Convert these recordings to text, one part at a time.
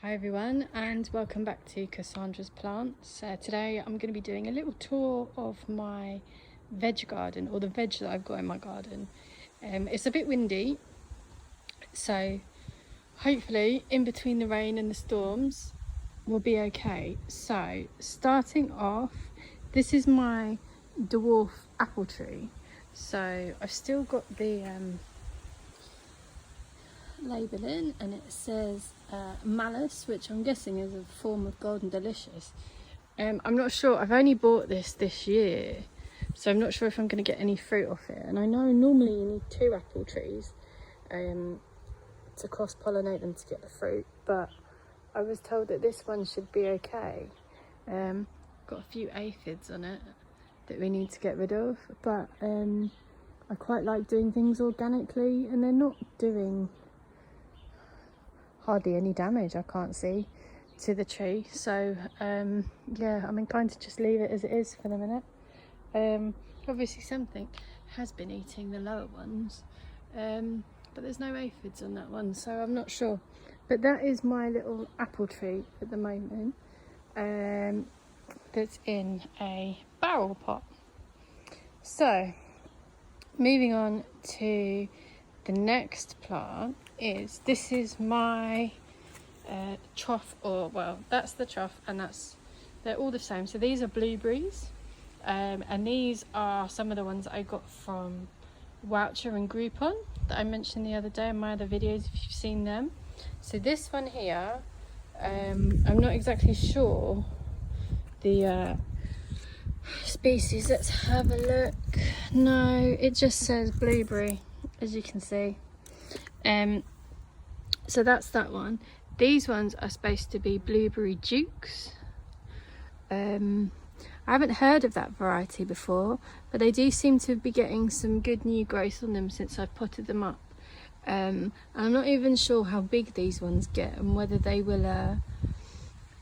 Hi everyone, and welcome back to Cassandra's Plants. Today I'm going to be doing a little tour of my veg garden, or the veg that I've got in my garden. It's a bit windy, so hopefully in between the rain and the storms we'll be okay. So starting off, this is my dwarf apple tree. So I've still got the label in, and it says malice, which I'm guessing is a form of golden delicious. I'm not sure, I've only bought this year, so I'm not sure if I'm going to get any fruit off it. And I know normally you need 2 apple trees to cross-pollinate them to get the fruit, but I was told that this one should be okay. Got a few aphids on it that we need to get rid of, but I quite like doing things organically, and they're not doing hardly any damage, I can't see, to the tree. So yeah, I'm inclined to just leave it as it is for the minute. Obviously something has been eating the lower ones, but there's no aphids on that one, so I'm not sure. But that is my little apple tree at the moment, that's in a barrel pot. So moving on to the next plant, this is my trough, or well, that's the trough, and they're all the same. So these are blueberries, and these are some of the ones that I got from Voucher and Groupon that I mentioned the other day in my other videos, if you've seen them. So this one here, I'm not exactly sure the species. Let's have a look. No, it just says blueberry, as you can see. So that's that one. These ones are supposed to be blueberry dukes. I haven't heard of that variety before, but they do seem to be getting some good new growth on them since I've potted them up. I'm not even sure how big these ones get and whether they will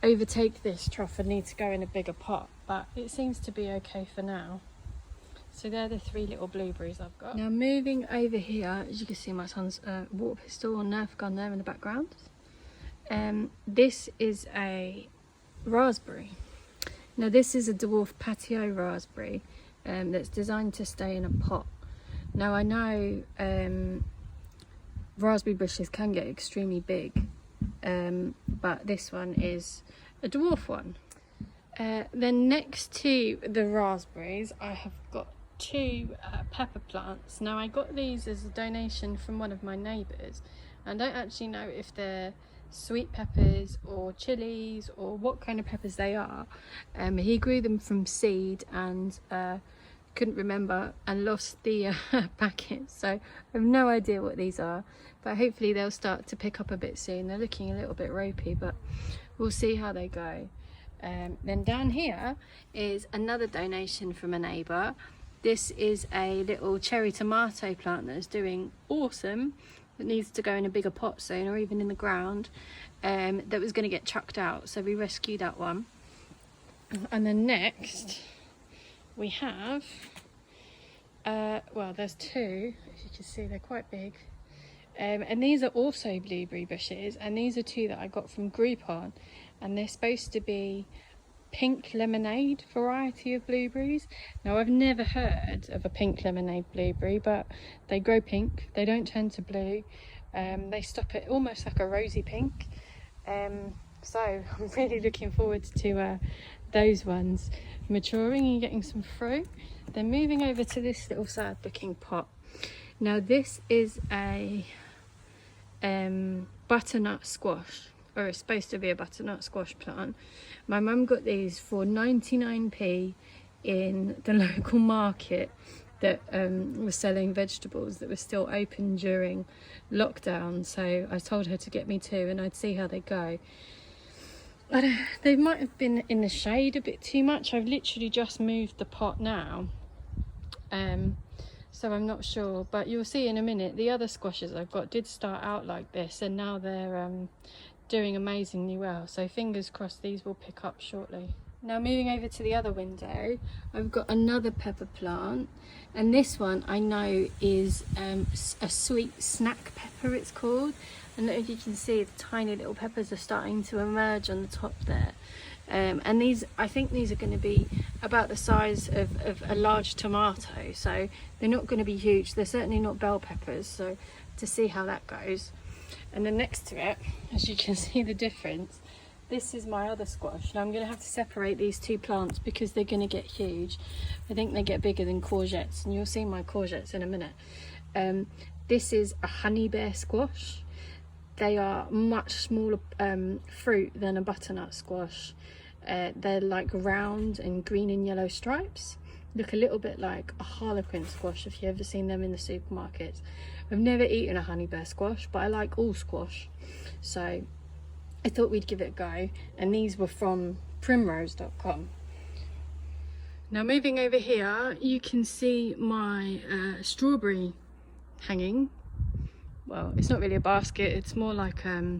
overtake this trough and need to go in a bigger pot, but it seems to be okay for now. So they're the 3 little blueberries I've got. Now moving over here, as you can see, my son's water pistol or Nerf gun there in the background. This is a raspberry. Now this is a dwarf patio raspberry that's designed to stay in a pot. Now I know raspberry bushes can get extremely big, but this one is a dwarf one. Then next to the raspberries, I have got 2 pepper plants. Now I got these as a donation from one of my neighbours. I don't actually know if they're sweet peppers or chilies or what kind of peppers they are. He grew them from seed and couldn't remember and lost the packet, so I have no idea what these are, but hopefully they'll start to pick up a bit soon. They're looking a little bit ropey, but we'll see how they go. Then down here is another donation from a neighbour. This is a little cherry tomato plant that is doing awesome, that needs to go in a bigger pot soon, or even in the ground, that was going to get chucked out, so we rescued that one. And then next we have, well, there's 2, as you can see, they're quite big. And these are also blueberry bushes, and these are 2 that I got from Groupon, and they're supposed to be pink lemonade variety of blueberries. Now I've never heard of a pink lemonade blueberry, but they grow pink, they don't turn to blue. They stop at almost like a rosy pink. So I'm really looking forward to those ones maturing and getting some fruit. Then moving over to this little sad looking pot. Now this is a butternut squash, or it's supposed to be a butternut squash plant. My mum got these for 99p in the local market that was selling vegetables that were still open during lockdown, so I told her to get me 2 and I'd see how they go. They might have been in the shade a bit too much. I've literally just moved the pot now, so I'm not sure, but you'll see in a minute. The other squashes I've got did start out like this, and now they're doing amazingly well, so fingers crossed these will pick up shortly. Now moving over to the other window, I've got another pepper plant, and this one I know is a sweet snack pepper, it's called. And if you can see, the tiny little peppers are starting to emerge on the top there. And these, I think these are going to be about the size of a large tomato, so they're not going to be huge. They're certainly not bell peppers, so to see how that goes. And then next to it, as you can see the difference, this is my other squash. Now I'm going to have to separate these two plants because they're going to get huge. I think they get bigger than courgettes, and you'll see my courgettes in a minute. This is a honey bear squash. They are much smaller fruit than a butternut squash. They're like round and green and yellow stripes. Look a little bit like a harlequin squash if you've ever seen them in the supermarkets. I've never eaten a honey bear squash, but I like all squash, so I thought we'd give it a go. And these were from primrose.com. Now moving over here, you can see my strawberry hanging. Well, it's not really a basket, it's more like a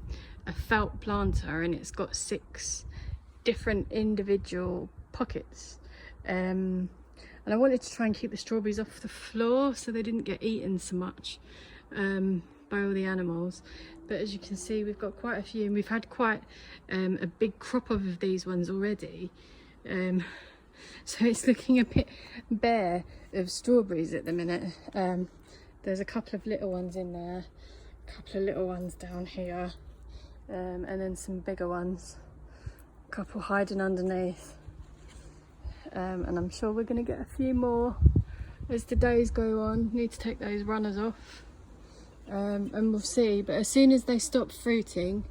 felt planter, and it's got 6 different individual pockets. And I wanted to try and keep the strawberries off the floor so they didn't get eaten so much by all the animals. But as you can see, we've got quite a few, and we've had quite a big crop of these ones already. So it's looking a bit bare of strawberries at the minute. There's a couple of little ones in there, a couple of little ones down here, and then some bigger ones, a couple hiding underneath. And I'm sure we're going to get a few more as the days go on. Need to take those runners off, and we'll see. But as soon as they stop fruiting,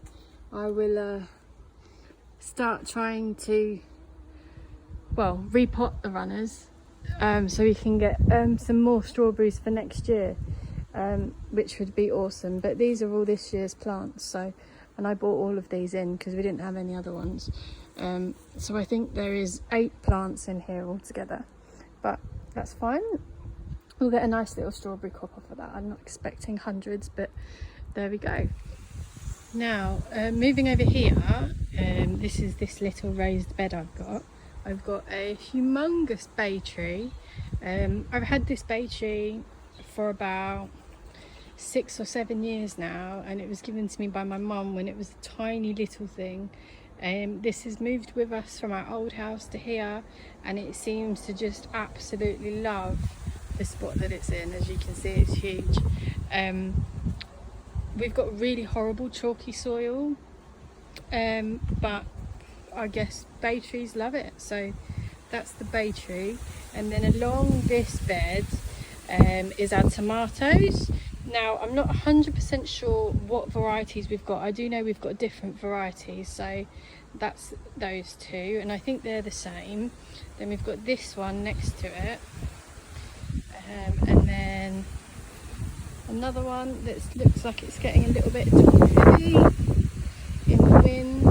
I will start trying to, well, repot the runners, so we can get some more strawberries for next year, which would be awesome. But these are all this year's plants, so, and I bought all of these in because we didn't have any other ones. So I think there is 8 plants in here altogether, but that's fine. We'll get a nice little strawberry crop off of that. I'm not expecting hundreds, but there we go. Now moving over here, this is this little raised bed I've got. I've got a humongous bay tree. I've had this bay tree for about 6 or 7 years now, and it was given to me by my mum when it was a tiny little thing. This has moved with us from our old house to here, and it seems to just absolutely love the spot that it's in. As you can see, it's huge. We've got really horrible chalky soil, but I guess bay trees love it, so that's the bay tree. And then along this bed is our tomatoes. Now I'm not 100% sure what varieties we've got. I do know we've got different varieties, so that's those two, and I think they're the same. Then we've got this one next to it, and then another one that looks like it's getting a little bit heavy in the wind.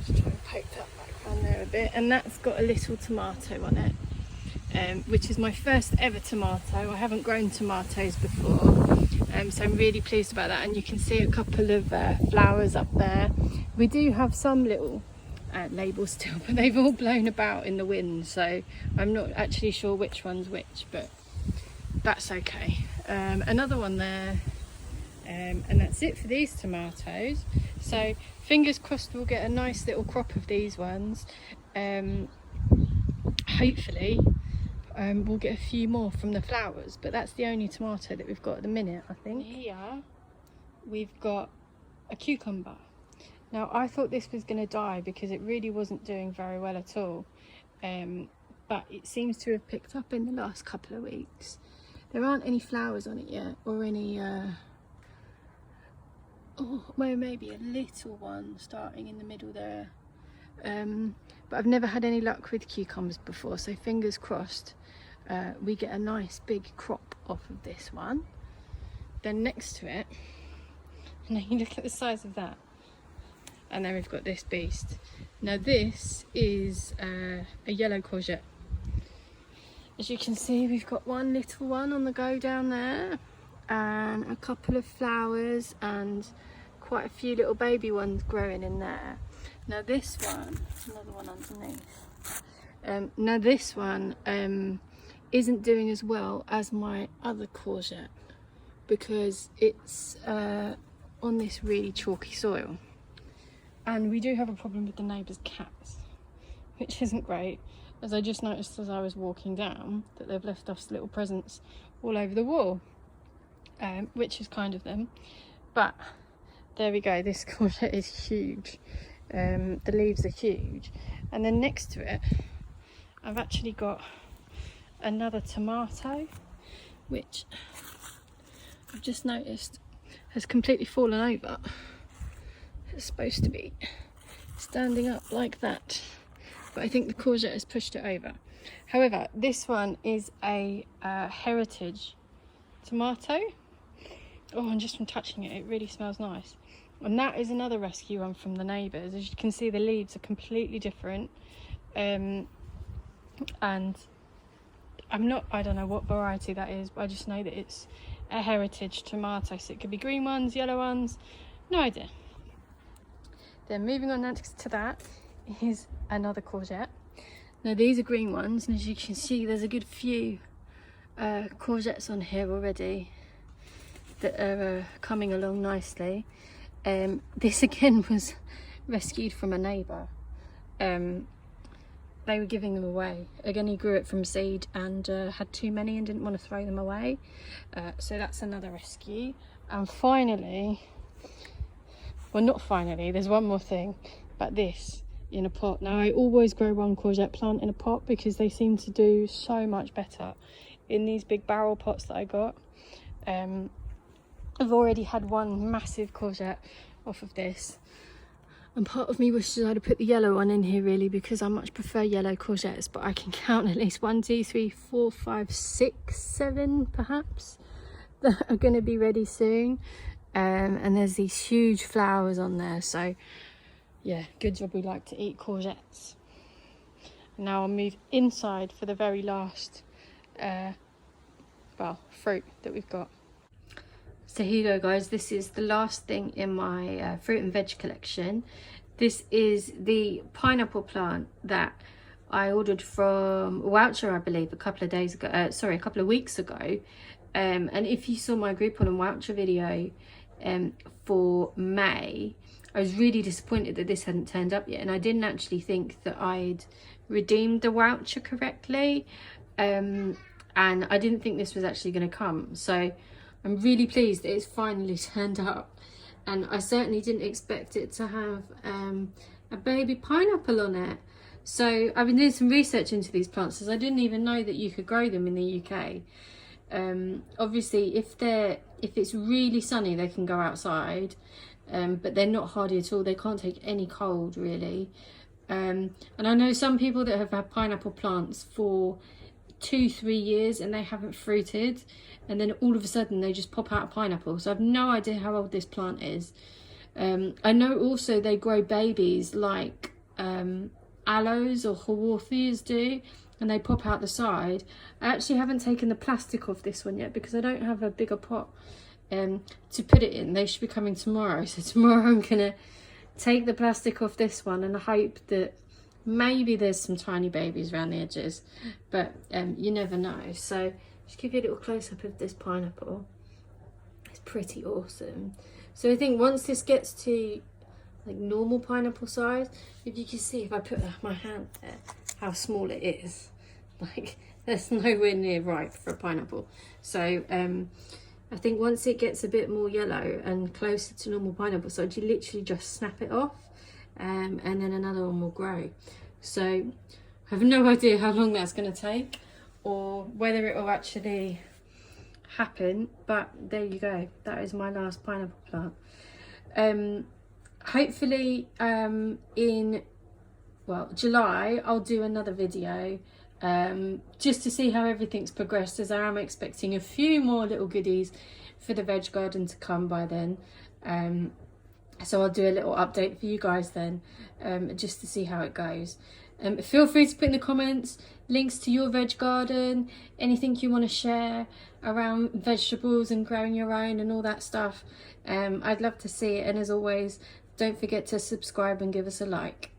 Just try and poke that back around there a bit, and that's got a little tomato on it, which is my first ever tomato. I haven't grown tomatoes before, so I'm really pleased about that. And you can see a couple of flowers up there. We do have some little labels still, but they've all blown about in the wind, so I'm not actually sure which one's which, but that's okay. Another one there, and that's it for these tomatoes. So fingers crossed we'll get a nice little crop of these ones. Hopefully we'll get a few more from the flowers, but that's the only tomato that we've got at the minute, I think. Here we've got a cucumber. Now I thought this was going to die because it really wasn't doing very well at all, but it seems to have picked up in the last couple of weeks. There aren't any flowers on it yet, or any well, maybe a little one starting in the middle there, but I've never had any luck with cucumbers before, so fingers crossed we get a nice big crop off of this one. Then next to it, and you look at the size of that, and then we've got this beast. Now this is a yellow courgette. As you can see, we've got one little one on the go down there, and a couple of flowers, and quite a few little baby ones growing in there. Now this one, another one underneath, Now this one isn't doing as well as my other courgette because it's on this really chalky soil, and we do have a problem with the neighbours' cats, which isn't great, as I just noticed as I was walking down that they've left us little presents all over the wall, which is kind of them. But there we go, this courgette is huge. The leaves are huge, and then next to it I've actually got another tomato, which I've just noticed has completely fallen over. It's supposed to be standing up like that, but I think the courgette has pushed it over. However, this one is a heritage tomato. Oh, and just from touching it, it really smells nice. And that is another rescue one from the neighbours. As you can see, the leaves are completely different. And I don't know what variety that is, but I just know that it's a heritage tomato. So it could be green ones, yellow ones, no idea. Then moving on next to that is another courgette. Now these are green ones, and as you can see, there's a good few courgettes on here already that are coming along nicely. This again was rescued from a neighbour. They were giving them away. Again, he grew it from seed and had too many and didn't want to throw them away. So that's another rescue. And finally, well, not finally, there's one more thing, but this in a pot. Now, I always grow one courgette plant in a pot because they seem to do so much better in these big barrel pots that I got. I've already had one massive courgette off of this. And part of me wishes I'd have put the yellow one in here, really, because I much prefer yellow courgettes, but I can count at least 1, 2, 3, 4, 5, 6, 7 perhaps that are going to be ready soon. And there's these huge flowers on there, so yeah, good job we like to eat courgettes. Now I'll move inside for the very last fruit that we've got. So here you go, guys, this is the last thing in my fruit and veg collection. This is the pineapple plant that I ordered from Woucher, I believe, a couple of weeks ago. And if you saw my Groupon and Woucher video for May, I was really disappointed that this hadn't turned up yet, and I didn't actually think that I'd redeemed the voucher correctly, and I didn't think this was actually going to come. So I'm really pleased that it's finally turned up, and I certainly didn't expect it to have a baby pineapple on it. So I've been doing some research into these plants, as I didn't even know that you could grow them in the UK. Obviously, if it's really sunny, they can go outside, but they're not hardy at all. They can't take any cold, really. And I know some people that have had pineapple plants for 2-3 years and they haven't fruited, and then all of a sudden they just pop out a pineapple. So I've no idea how old this plant is. I know also they grow babies like aloes or haworthias do, and they pop out the side. I actually haven't taken the plastic off this one yet because I don't have a bigger pot to put it in. They should be coming tomorrow, so tomorrow I'm gonna take the plastic off this one and hope that maybe there's some tiny babies around the edges, but you never know. So just give you a little close-up of this pineapple. It's pretty awesome. So I think once this gets to like normal pineapple size, if you can see, if I put my hand there, how small it is. Like, that's nowhere near ripe for a pineapple. So I think once it gets a bit more yellow and closer to normal pineapple size, you literally just snap it off, and then another one will grow. So I have no idea how long that's going to take or whether it will actually happen, but there you go. That is my last pineapple plant. Hopefully in July I'll do another video just to see how everything's progressed, as I am expecting a few more little goodies for the veg garden to come by then. So I'll do a little update for you guys then, just to see how it goes. Feel free to put in the comments links to your veg garden, anything you want to share around vegetables and growing your own and all that stuff. I'd love to see it, and as always, don't forget to subscribe and give us a like.